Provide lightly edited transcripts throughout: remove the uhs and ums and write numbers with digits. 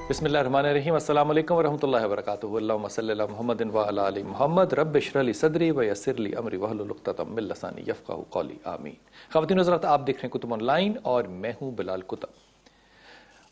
بسم اللہ الرحمن الرحیم. السلام علیکم ورحمۃ اللہ وبرکاتہ. اللہم صلی علی محمد وعلی آل محمد. رب اشرح لی صدری ویسر لی امری واحلل عقدۃ من لسانی یفقہوا قولی. آمین. خواتین و حضرات، آپ دیکھ رہے ہیں کتب آن لائن اور میں ہوں بلال کتب.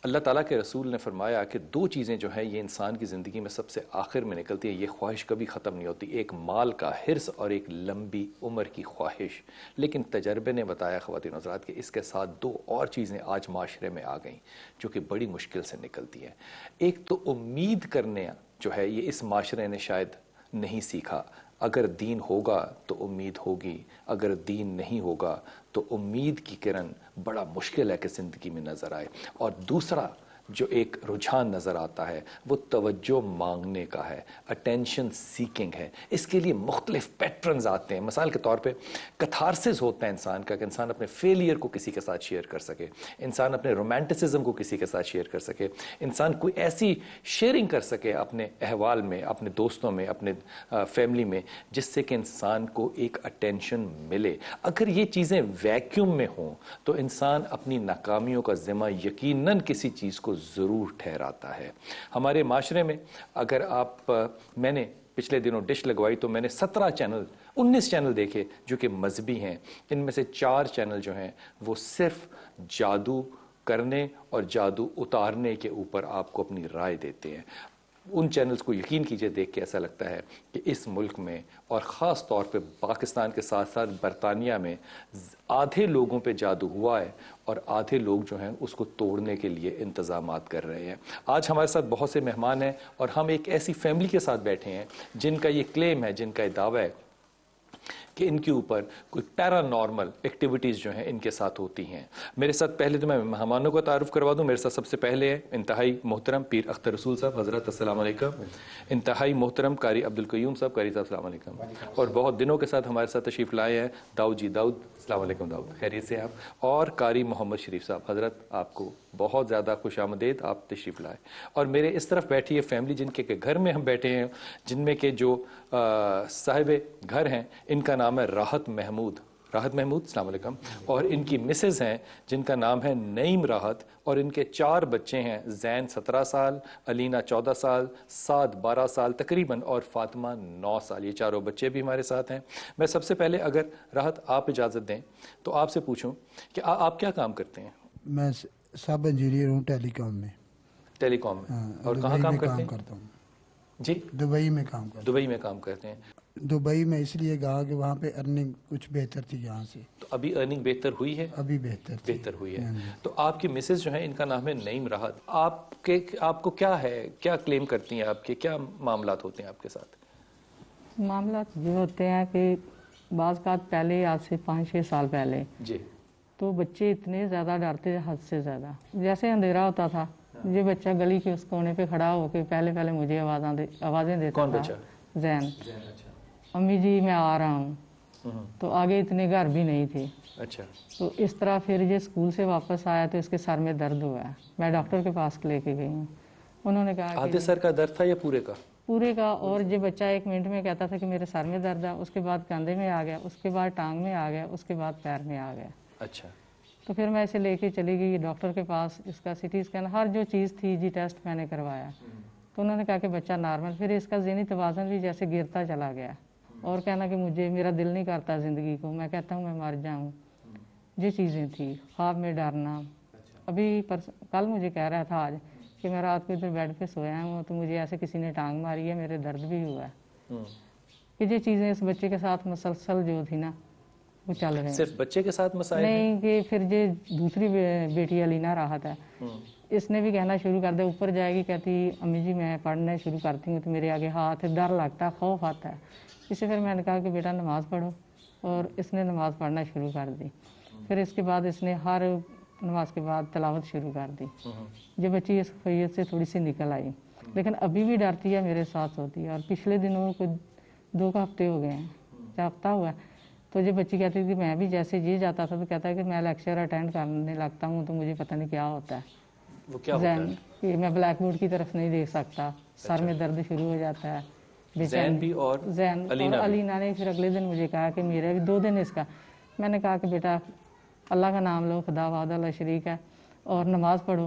اللہ تعالیٰ کے رسول نے فرمایا کہ دو چیزیں جو ہیں یہ انسان کی زندگی میں سب سے آخر میں نکلتی ہیں. یہ خواہش کبھی ختم نہیں ہوتی. ایک مال کا حرص اور ایک لمبی عمر کی خواہش. لیکن تجربے نے بتایا خواتین و حضرات کہ اس کے ساتھ دو اور چیزیں آج معاشرے میں آ گئیں جو کہ بڑی مشکل سے نکلتی ہیں. ایک تو امید کرنے جو ہے یہ اس معاشرے نے شاید نہیں سیکھا. اگر دین ہوگا تو امید ہوگی، اگر دین نہیں ہوگا تو امید کی کرن بڑا مشکل ہے کہ زندگی میں نظر آئے. اور دوسرا جو ایک رجحان نظر آتا ہے وہ توجہ مانگنے کا ہے، اٹینشن سیکنگ ہے. اس کے لیے مختلف پیٹرنز آتے ہیں. مثال کے طور پہ کتھارسس ہوتا ہے انسان کا کہ انسان اپنے فیلئر کو کسی کے ساتھ شیئر کر سکے، انسان اپنے رومانٹسزم کو کسی کے ساتھ شیئر کر سکے، انسان کوئی ایسی شیئرنگ کر سکے اپنے احوال میں، اپنے دوستوں میں، اپنے فیملی میں، جس سے کہ انسان کو ایک اٹینشن ملے. اگر یہ چیزیں ویکیوم میں ہوں تو انسان اپنی ناکامیوں کا ذمہ یقیناً کسی چیز کو ضرور ٹھہراتا ہے. ہمارے معاشرے میں اگر میں نے پچھلے دنوں ڈش لگوائی تو میں نے 19 چینل دیکھے جو کہ مذہبی ہیں. ان میں سے 4 چینل جو ہیں وہ صرف جادو کرنے اور جادو اتارنے کے اوپر آپ کو اپنی رائے دیتے ہیں. ان چینلز کو یقین کیجئے دیکھ کے ایسا لگتا ہے کہ اس ملک میں اور خاص طور پہ پاکستان کے ساتھ ساتھ برطانیہ میں آدھے لوگوں پہ جادو ہوا ہے اور آدھے لوگ جو ہیں اس کو توڑنے کے لیے انتظامات کر رہے ہیں. آج ہمارے ساتھ بہت سے مہمان ہیں اور ہم ایک ایسی فیملی کے ساتھ بیٹھے ہیں جن کا یہ کلیم ہے، جن کا یہ دعویٰ ہے کہ ان کے اوپر کوئی پیرا نارمل ایکٹیویٹیز جو ہیں ان کے ساتھ ہوتی ہیں. میرے ساتھ پہلے تو میں مہمانوں کو تعارف کروا دوں. میرے ساتھ سب سے پہلے ہے انتہائی محترم پیر اختر رسول صاحب. حضرت السلام علیکم. انتہائی محترم قاری عبدالقیوم صاحب. قاری صاحب السلام علیکم. اور بہت دنوں کے ساتھ ہمارے ساتھ تشریف لائے ہیں داؤد جی. داؤد السلام علیکم. داؤد خیریت سے آپ. اور قاری محمد شریف صاحب. حضرت آپ کو بہت زیادہ خوش آمدید، آپ تشریف لائے. اور میرے اس طرف بیٹھی ہے فیملی جن کے گھر میں ہم بیٹھے ہیں، جن میں کہ جو صاحب گھر ہیں ان کا نام ہے راحت محمود. راحت محمود السلام علیکم. اور ان کی مسز ہیں جن کا نام ہے نعیم راحت، اور ان کے 4 بچے ہیں. زین 17 سال، علینا 14 سال، سعد 12 سال تقریباً، اور فاطمہ 9 سال. یہ چاروں بچے بھی ہمارے ساتھ ہیں. میں سب سے پہلے اگر راحت آپ اجازت دیں تو آپ سے پوچھوں کہ آپ کیا کام کرتے ہیں؟ میں سب انجینئر ہوں ٹیلی کام میں. ٹیلی کام میں. اور کہاں کام کرتے ہیں؟ کرتا ہوں جی دبئی میں کام کرتا ہوں. دبئی میں کام کرتے ہیں. دبئی میں اس لیے گیا کہ وہاں پہ ارننگ کچھ بہتر تھی یہاں سے. تو ابھی ارننگ بہتر ہوئی ہے؟ ابھی بہتر ہوئی ہے. تو آپ کی مسز جو ہیں ان کا نام ہے نعیم راحت. آپ کو کیا ہے، کیا کلیم کرتی ہیں، آپ کے کیا معاملات ہوتے ہیں آپ کے ساتھ؟ معاملات یہ ہوتے ہیں کہ بعض اوقات پہلے آج سے 5-6 سال پہلے جی تو بچے اتنے زیادہ ڈرتے تھے حد سے زیادہ. جیسے اندھیرا ہوتا تھا یہ بچہ گلی کے اس کونے پہ کھڑا ہو کے پہلے مجھے آوازیں دیتا کون تھا. بچہ؟ زین. اچھا. امی جی میں آ رہا ہوں. تو آگے اتنے گھر بھی نہیں تھے. اچھا. تو اس طرح پھر یہ اسکول سے واپس آیا تو اس کے سر میں درد ہوا ہے. میں ڈاکٹر کے پاس لے کے گئی ہوں. انہوں نے کہا آدھے سر کا درد تھا یا پورے کا؟ پورے کا. اور یہ بچہ 1 منٹ میں کہتا تھا کہ میرے سر میں درد ہے، اس کے بعد کندھے میں آ گیا، اس کے بعد ٹانگ میں آ گیا، اس کے بعد پیر میں آ گیا. اچھا. تو پھر میں اسے لے کے چلی گئی ڈاکٹر کے پاس. اس کا CT اسکین ہر جو چیز تھی جی ٹیسٹ میں نے کروایا. تو انہوں نے کہا کہ بچہ نارمل. پھر اس کا ذہنی توازن بھی جیسے گرتا چلا گیا اور کہنا کہ میرا دل نہیں کرتا زندگی کو، میں کہتا ہوں میں مر جاؤں. یہ چیزیں تھیں. خواب میں ڈرنا. ابھی کل مجھے کہہ رہا تھا آج کہ میں رات کو ادھر بیڈ پہ سویا ہوں تو مجھے ایسے کسی نے ٹانگ ماری ہے، میرے درد بھی ہوا ہے. کہ یہ چیزیں اس بچے کے ساتھ مسلسل جو تھی نا وہ چل رہے ہیں. صرف بچے کے ساتھ مسائل نہیں کہ پھر یہ دوسری بیٹی علینا راحت ہے، اس نے بھی کہنا شروع کر دیا. اوپر جائے گی کہتی امی جی میں پڑھنا شروع کرتی ہوں تو میرے آگے ہاتھ، ڈر لگتا ہے، خوف آتا ہے. اسے پھر میں نے کہا کہ بیٹا نماز پڑھو، اور اس نے نماز پڑھنا شروع کر دی. پھر اس کے بعد اس نے ہر نماز کے بعد تلاوت شروع کر دی. یہ بچی اس خفیت سے تھوڑی سی نکل آئی، لیکن ابھی بھی ڈرتی ہے، میرے ساتھ ہوتی ہے. اور پچھلے دنوں کو 2 ہفتے ہو گئے ہیں، 4 ہفتہ ہوا ہے. تو یہ بچی کہتی تھی میں بھی جیسے یہ جاتا تھا تو کہتا ہے کہ میں لیکچر اٹینڈ کرنے لگتا ہوں تو مجھے پتہ نہیں کیا ہوتا ہے. وہ کیا ہوتا ہے؟ کہ میں بلیک بورڈ کی طرف نہیں دیکھ سکتا، سر میں درد شروع ہو جاتا ہے. زین بھی اور علینا نے پھر اگلے دن مجھے کہا کہ میرا بھی 2 دن اس کا. میں نے کہا کہ بیٹا اللہ کا نام لو، خدا وحدہ لا شریک ہے، اور نماز پڑھو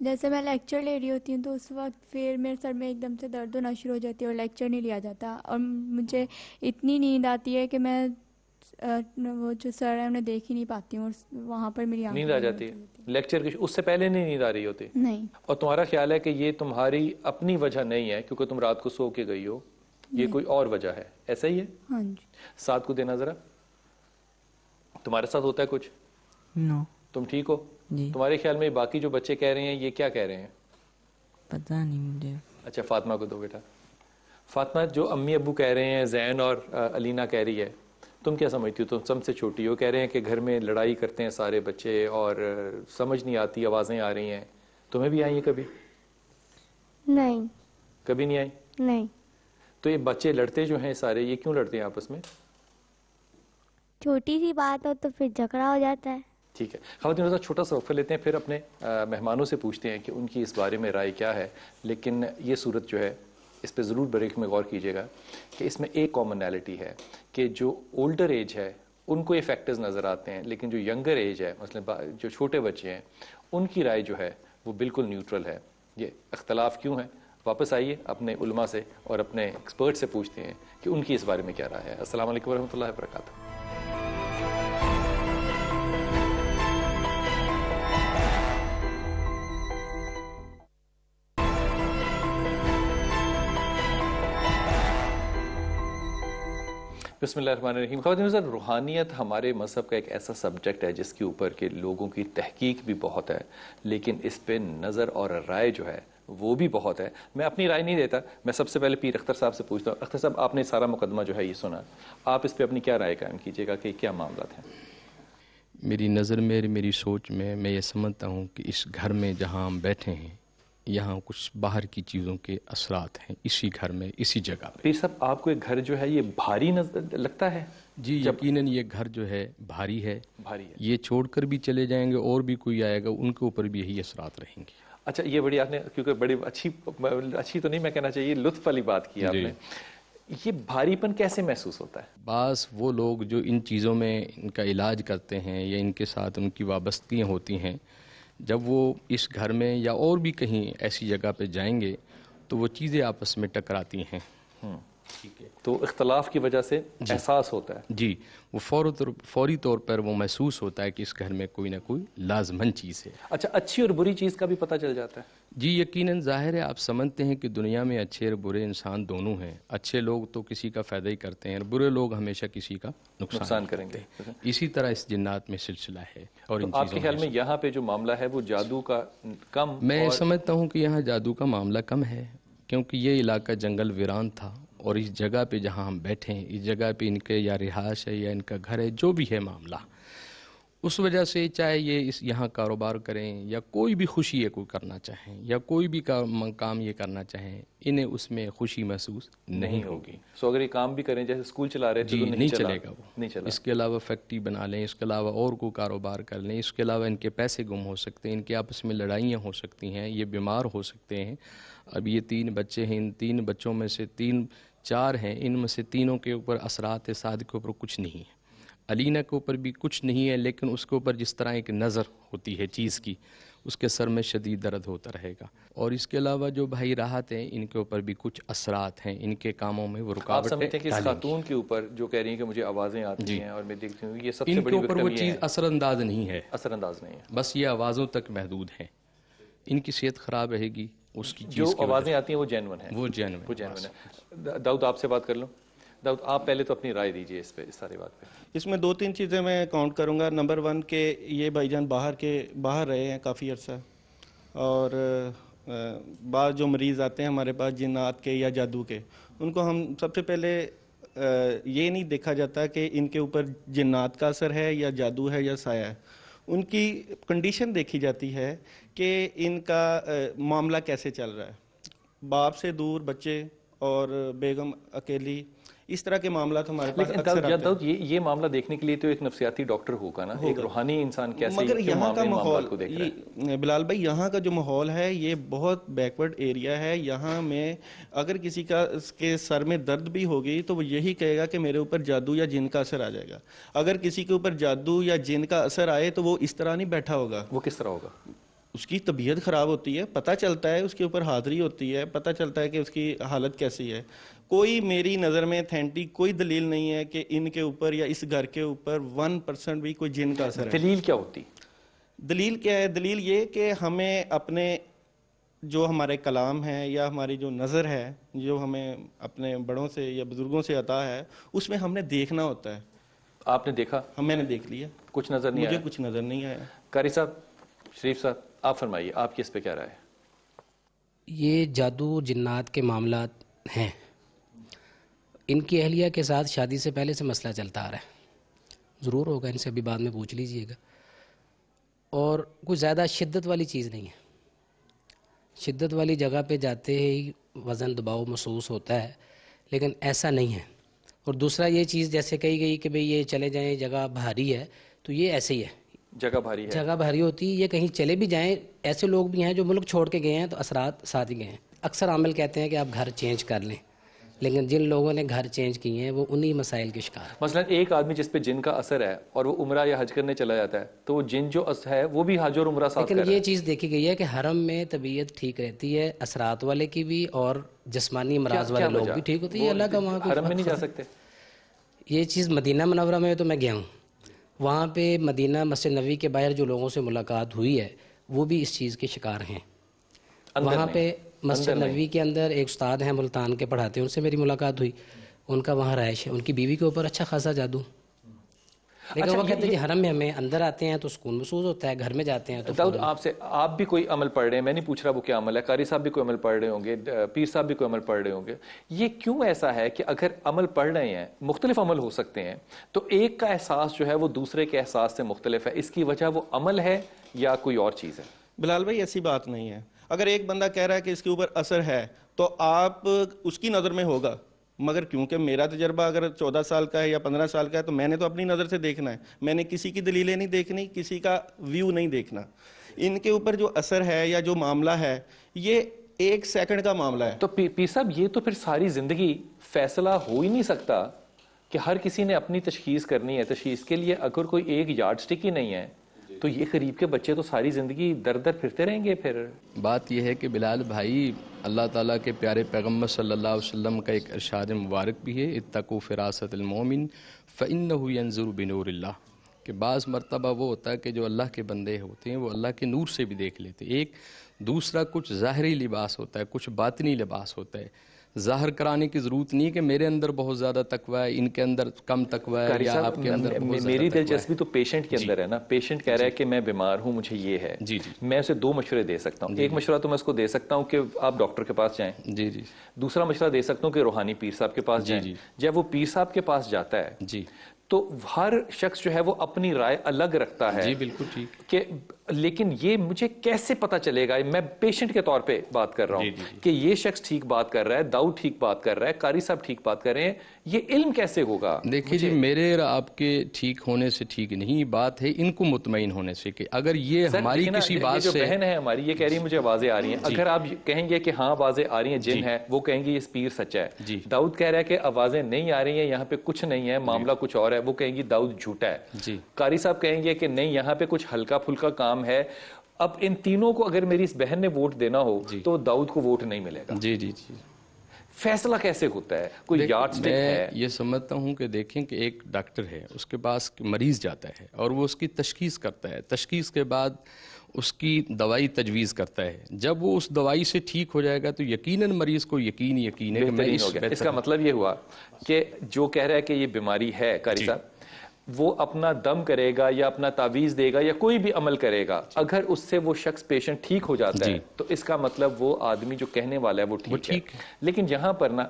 جیسے میں لیکچر لے رہی ہوتی ہوں تو اس وقت پھر میرے سر میں ایک دم سے درد ہونا شروع ہو جاتی ہے اور لیکچر نہیں لیا جاتا، اور مجھے اتنی نیند آتی ہے کہ میں وہ جو سر ہے انہیں دیکھ ہی نہیں پاتی ہوں، اور وہاں پر میری نیند آ جاتی ہے لیکچر کی اس سے پہلے نہیں نیند آ رہی ہوتی؟ نہیں، اور تمہارا خیال ہے کہ یہ تمہاری اپنی وجہ نہیں ہے کیونکہ تم رات کو سو کے گئی ہو، یہ کوئی اور وجہ ہے، ایسا ہی ہے؟ ہاں جی. ساتھ کو دینا ذرا، تمہارے ساتھ ہوتا ہے کچھ؟ نو. تم ٹھیک ہو؟ جی. تمہارے خیال میں باقی جو بچے کہہ رہے ہیں یہ کیا کہہ رہے ہیں؟ پتہ نہیں مجھے. اچھا فاطمہ کو دو بیٹا. فاطمہ جو امی ابو کہہ رہے ہیں، زین اور علینا کہہ رہی ہے، تم کیا سمجھتی ہو؟ تم سب سے چھوٹی ہو، کہہ رہے ہیں کہ گھر میں لڑائی کرتے ہیں سارے بچے اور سمجھ نہیں آتی، آوازیں آ رہی ہیں، تمہیں بھی آئی ہیں کبھی؟ نہیں. کبھی نہیں آئی؟ نہیں. تو یہ بچے لڑتے جو ہیں سارے، یہ کیوں لڑتے ہیں آپس میں؟ چھوٹی سی بات ہو تو پھر جھگڑا ہو جاتا ہے. ٹھیک ہے خواتین، ذرا چھوٹا سا وقفہ لیتے ہیں، پھر اپنے مہمانوں سے پوچھتے ہیں کہ ان کی اس بارے میں رائے کیا ہے. لیکن یہ صورت جو ہے اس پہ ضرور بریک میں غور کیجیے گا کہ اس میں ایک کامنالٹی ہے کہ جو اولڈر ایج ہے ان کو یہ فیکٹرز نظر آتے ہیں، لیکن جو ینگر ایج ہے، مثلا جو چھوٹے بچے ہیں، ان کی رائے جو ہے وہ بالکل نیوٹرل ہے. یہ اختلاف کیوں ہے؟ واپس آئیے اپنے علماء سے اور اپنے ایکسپرٹ سے پوچھتے ہیں کہ ان کی اس بارے میں کیا رائے ہے. السلام علیکم ورحمۃ اللہ وبرکاتہ. بسم اللہ الرحمن الرحیم. خواتین حضرات، روحانیت ہمارے مذہب کا ایک ایسا سبجیکٹ ہے جس کے اوپر کہ لوگوں کی تحقیق بھی بہت ہے، لیکن اس پہ نظر اور رائے جو ہے وہ بھی بہت ہے. میں اپنی رائے نہیں دیتا، میں سب سے پہلے پیر اختر صاحب سے پوچھتا ہوں. اختر صاحب، آپ نے سارا مقدمہ جو ہے یہ سنا، آپ اس پہ اپنی کیا رائے قائم کیجیے گا کہ کیا معاملات ہیں؟ میری نظر میں، میری سوچ میں یہ سمجھتا ہوں کہ اس گھر میں جہاں ہم بیٹھے ہیں یہاں کچھ باہر کی چیزوں کے اثرات ہیں اسی گھر میں، اسی جگہ پہ. پیر صاحب، آپ کو ایک گھر جو ہے یہ بھاری لگتا ہے؟ جی یقیناً یہ گھر جو ہے بھاری ہے. بھاری ہے. یہ چھوڑ کر بھی چلے جائیں گے اور بھی کوئی آئے گا ان کے اوپر بھی یہی اثرات رہیں گے. اچھا، یہ بڑی آپ نے، کیونکہ بڑی اچھی تو نہیں میں کہنا چاہیے، لطف والی بات کی آپ نے. یہ بھاری پن کیسے محسوس ہوتا ہے؟ بعض وہ لوگ جو ان چیزوں میں ان کا علاج کرتے ہیں یا ان کے ساتھ ان کی وابستگیاں ہوتی ہیں، جب وہ اس گھر میں یا اور بھی کہیں ایسی جگہ پہ جائیں گے تو وہ چیزیں آپس میں ٹکراتی ہیں. ٹھیک ہے، تو اختلاف کی وجہ سے احساس ہوتا ہے. جی، وہ فوری طور پر وہ محسوس ہوتا ہے کہ اس گھر میں کوئی نہ کوئی لازمن چیز ہے. اچھا، اچھی اور بری چیز کا بھی پتہ چل جاتا ہے؟ جی یقیناً، ظاہر ہے آپ سمجھتے ہیں کہ دنیا میں اچھے اور برے انسان دونوں ہیں. اچھے لوگ تو کسی کا فائدہ ہی کرتے ہیں اور برے لوگ ہمیشہ کسی کا نقصان کریں گے. اسی طرح اس جنات میں سلسلہ ہے. اور ان آپ کے خیال میں یہاں پہ جو معاملہ ہے وہ جادو کا کم؟ میں سمجھتا ہوں کہ یہاں جادو کا معاملہ کم ہے، کیونکہ یہ علاقہ جنگل ویران تھا اور اس جگہ پہ جہاں ہم بیٹھے ہیں، اس جگہ پہ ان کے یا رہائش ہے یا ان کا گھر ہے، جو بھی ہے معاملہ، اس وجہ سے چاہے یہ یہاں کاروبار کریں یا کوئی بھی خوشی ہے کوئی کرنا چاہیں یا کوئی بھی کام یہ کرنا چاہیں، انہیں اس میں خوشی محسوس نہیں ہوگی. سو اگر یہ کام بھی کریں جیسے اسکول چلا رہے تھے جی تو نہیں چلے گا وہ. نہیں چلا. اس کے علاوہ فیکٹری بنا لیں، اس کے علاوہ اور کوئی کاروبار کر لیں، اس کے علاوہ ان کے پیسے گم ہو سکتے ہیں، ان کے آپس میں لڑائیاں ہو سکتی ہیں، یہ بیمار ہو سکتے ہیں. اب یہ 3 بچے ہیں، ان 3 بچوں میں سے 4 ہیں، ان میں سے تینوں کے اوپر اثرات سعد کے اوپر کچھ نہیں ہے، علینا کے اوپر بھی کچھ نہیں ہے، لیکن اس کے اوپر جس طرح ایک نظر ہوتی ہے چیز کی، اس کے سر میں شدید درد ہوتا رہے گا. اور اس کے علاوہ جو بھائی راحت ہیں، ان کے اوپر بھی کچھ اثرات ہیں، ان کے کاموں میں وہ رکاوٹ. آپ سمجھتے ہیں کہ اس خاتون کے اوپر جو کہہ رہی ہیں کہ مجھے آوازیں آتی ہیں اور میں دیکھتی ہوں، یہ سب سے ان بڑی کے اوپر وہ چیز اثر انداز نہیں ہے، اثر انداز نہیں ہے، بس یہ آوازوں تک محدود ہیں. ان کی صحت خراب رہے گی اس کی جو چیز کی آوازیں آتی ہیں وہ جینون ہیں. وہ جینون ہے. داؤد، آپ سے بات کر لوں. داؤد، آپ پہلے تو اپنی رائے دیجئے اس پہ، اس ساری بات پہ. اس میں 2-3 چیزیں میں کاؤنٹ کروں گا. نمبر 1 کہ یہ بھائی جان باہر رہے ہیں کافی عرصہ، اور بعض جو مریض آتے ہیں ہمارے پاس جنات کے یا جادو کے، ان کو ہم سب سے پہلے یہ نہیں دیکھا جاتا کہ ان کے اوپر جنات کا اثر ہے یا جادو ہے یا سایہ ہے. ان کی کنڈیشن دیکھی جاتی ہے کہ ان کا معاملہ کیسے چل رہا ہے. باپ سے دور بچے اور بیگم اکیلی، اس طرح کے معاملات ہمارے پاس اکثر آتے ہیں. یہ معاملہ دیکھنے کے لیے تو ایک نفسیاتی ڈاکٹر ہوگا نا، ایک روحانی انسان کیسے مگر یہاں کا ماحول، کو دیکھ رہا ہے. بلال بھائی، یہاں کا جو ماحول ہے یہ بہت بیکورڈ ایریا ہے. یہاں میں اگر کسی کے سر میں درد بھی ہوگی تو وہ یہی کہے گا کہ میرے اوپر جادو یا جن کا اثر آ جائے گا. اگر کسی کے اوپر جادو یا جن کا اثر آئے تو وہ اس طرح نہیں بیٹھا ہوگا. وہ کس طرح ہوگا؟ اس کی طبیعت خراب ہوتی ہے، پتہ چلتا ہے، اس کے اوپر حاضری ہوتی ہے، پتہ چلتا ہے کہ اس کی حالت کیسی ہے. کوئی میری نظر میں اتھینٹک کوئی دلیل نہیں ہے کہ ان کے اوپر یا اس گھر کے اوپر 1% بھی کوئی جن کا اثر ہے. دلیل کیا ہوتی؟ دلیل کیا ہے؟ دلیل یہ کہ ہمیں اپنے جو ہمارے کلام ہے یا ہماری جو نظر ہے جو ہمیں اپنے بڑوں سے یا بزرگوں سے عطا ہے، اس میں ہم نے دیکھنا ہوتا ہے. آپ نے دیکھا؟ میں نے دیکھ لیا، کچھ نظر نہیں مجھے آیا؟ کچھ نظر نہیں آیا. قاری صاحب، شریف صاحب، آپ فرمائیے، آپ کی اس پہ کیا رائے ہے؟ یہ جادو جنات کے معاملات ہیں، ان کی اہلیہ کے ساتھ شادی سے پہلے سے مسئلہ چلتا آ رہا ہے. ضرور ہوگا، ان سے ابھی بعد میں پوچھ لیجئے گا. اور کوئی زیادہ شدت والی چیز نہیں ہے. شدت والی جگہ پہ جاتے ہی وزن دباؤ محسوس ہوتا ہے، لیکن ایسا نہیں ہے. اور دوسرا یہ چیز جیسے کہی گئی کہ بھئی یہ چلے جائیں جگہ بھاری ہے، تو یہ ایسے ہی ہے. جگہ بھاری ہے، جگہ بھاری ہوتی ہے. یہ کہیں چلے بھی جائیں، ایسے لوگ بھی ہیں جو ملک چھوڑ کے گئے ہیں تو اثرات ساتھ ہی گئے ہیں. اکثر عامل کہتے ہیں کہ آپ گھر چینج کر لیں، لیکن جن لوگوں نے گھر چینج کیے ہیں وہ انہی مسائل کے شکار ہیں. مثلا ایک آدمی جس پہ جن کا اثر ہے اور وہ عمرہ یا حج کرنے چلا جاتا ہے، تو وہ جن جو اثر ہے وہ بھی حج اور عمرہ ساتھ کر لیکن رہا یہ ہے. چیز دیکھی گئی ہے کہ حرم میں طبیعت ٹھیک رہتی ہے، اثرات والے کی بھی اور جسمانی امراض والے لوگ بھی ٹھیک ہوتی ہے. اللہ کا وہاں حرم میں نہیں جا سکتے؟ یہ چیز مدینہ منورہ میں تو میں گیا ہوں، وہاں پہ مدینہ مسجد نبوی کے باہر جو لوگوں سے ملاقات ہوئی ہے وہ بھی اس چیز کے شکار ہیں. وہاں پہ مسجد نبوی کے اندر ایک استاد ہیں ملتان کے پڑھاتے ہیں، ان سے میری ملاقات ہوئی. ان کا وہاں رہائش ہے، ان کی بیوی کے اوپر اچھا خاصا جادو. لیکن وہ کہتے ہیں کہ حرم میں ہمیں اندر آتے ہیں تو سکون محسوس ہوتا ہے، گھر میں جاتے ہیں تو داؤد، آپ بھی کوئی عمل پڑھ رہے ہیں، میں نہیں پوچھ رہا وہ کیا عمل ہے، قاری صاحب بھی کوئی عمل پڑھ رہے ہوں گے، پیر صاحب بھی کوئی عمل پڑھ رہے ہوں گے. یہ کیوں ایسا ہے کہ اگر عمل پڑھ رہے ہیں، مختلف عمل ہو سکتے ہیں، تو ایک کا احساس جو ہے وہ دوسرے کے احساس سے مختلف ہے؟ اس کی وجہ وہ عمل ہے یا کوئی اور چیز ہے؟ بلال بھائی ایسی بات نہیں ہے. اگر ایک بندہ کہہ رہا ہے کہ اس کے اوپر اثر ہے تو آپ اس کی نظر میں ہوگا، مگر کیونکہ میرا تجربہ اگر 14 سال کا ہے یا 15 سال کا ہے تو میں نے تو اپنی نظر سے دیکھنا ہے. میں نے کسی کی دلیلیں نہیں دیکھنی، کسی کا ویو نہیں دیکھنا. ان کے اوپر جو اثر ہے یا جو معاملہ ہے یہ 1 سیکنڈ کا معاملہ ہے. تو پیر صاحب یہ تو پھر ساری زندگی فیصلہ ہو ہی نہیں سکتا کہ ہر کسی نے اپنی تشخیص کرنی ہے. تشخیص کے لیے اگر کوئی ایک یارڈ سٹک ہی نہیں ہے تو یہ قریب کے بچے تو ساری زندگی در در پھرتے رہیں گے. پھر بات یہ ہے کہ بلال بھائی، اللہ تعالیٰ کے پیارے پیغمبر صلی اللہ علیہ وسلم کا ایک ارشاد مبارک بھی ہے، اتقوا فراست المومن فإنہ ینظر بنور اللہ، کہ بعض مرتبہ وہ ہوتا ہے کہ جو اللہ کے بندے ہوتے ہیں وہ اللہ کے نور سے بھی دیکھ لیتے ہیں. ایک دوسرا کچھ ظاہری لباس ہوتا ہے، کچھ باطنی لباس ہوتا ہے. ظاہر کرانے کی ضرورت نہیں کہ میرے اندر بہت زیادہ تقوی ہے، ان کے اندر کم تقوی ہے، یا آپ کے اندر بہت زیادہ میری تقوی ہے. دلچسپی تو پیشنٹ کے اندر ہے نا. پیشنٹ کہہ رہا ہے کہ میں بیمار ہوں، مجھے یہ ہے. جی جی میں اسے 2 مشورے دے سکتا ہوں. ایک مشورہ تو میں اس کو دے سکتا ہوں کہ آپ ڈاکٹر کے پاس جائیں. جی جی. دوسرا مشورہ دے سکتا ہوں کہ روحانی پیر صاحب کے پاس جائیں. جب وہ پیر صاحب کے پاس جاتا ہے جی تو ہر شخص جو ہے وہ اپنی رائے الگ رکھتا ہے. جی بالکل ٹھیک. کہ لیکن یہ مجھے کیسے پتہ چلے گا، میں پیشنٹ کے طور پہ بات کر رہا ہوں کہ یہ شخص ٹھیک بات کر رہا ہے، داؤد ٹھیک بات کر رہا ہے، قاری صاحب ٹھیک بات کر رہے ہیں، یہ علم کیسے ہوگا؟ دیکھیے جی، میرے اور آپ کے ٹھیک ہونے سے ٹھیک نہیں، بات ہے ان کو مطمئن ہونے سے کہ اگر یہ ہماری کسی بات سے، جو بہن ہے ہماری یہ کہہ رہی ہے مجھے آوازیں آ رہی ہیں، اگر آپ کہیں گے کہ ہاں آوازیں آ رہی ہیں جن ہے، وہ کہیں گے یہ پیر سچا ہے. داؤد کہہ رہا ہے کہ آوازیں نہیں آ رہی ہیں، یہاں پہ کچھ نہیں ہے، معاملہ کچھ اور ہے، وہ کہیں گی داؤد جھوٹا ہے. قاری صاحب کہیں گے کہ نہیں یہاں پہ کچھ ہلکا پھلکا کام ہے. اب ان تینوں کو اگر میری اس بہن نے ووٹ دینا ہو تو داؤد کو ووٹ نہیں ملے گا. جی جی جی. فیصلہ کیسے ہوتا ہے؟ کوئی یارڈ سٹک ہے؟ میں یہ سمجھتا ہوں کہ دیکھیں کہ ایک ڈاکٹر ہے، اس کے پاس مریض جاتا ہے اور وہ اس کی تشخیص کرتا ہے، تشخیص کے بعد اس کی دوائی تجویز کرتا ہے. جب وہ اس دوائی سے ٹھیک ہو جائے گا تو یقیناً مریض کو یقین ہے کہ میں اس کا مطلب یہ ہوا کہ جو کہہ رہا ہے کہ یہ بیماری ہے قاری صاحب، وہ اپنا دم کرے گا یا اپنا تعویذ دے گا یا کوئی بھی عمل کرے گا، اگر اس سے وہ شخص پیشنٹ ٹھیک ہو جاتا ہے تو اس کا مطلب وہ آدمی جو کہنے والا ہے وہ ٹھیک ہے. لیکن یہاں پر نا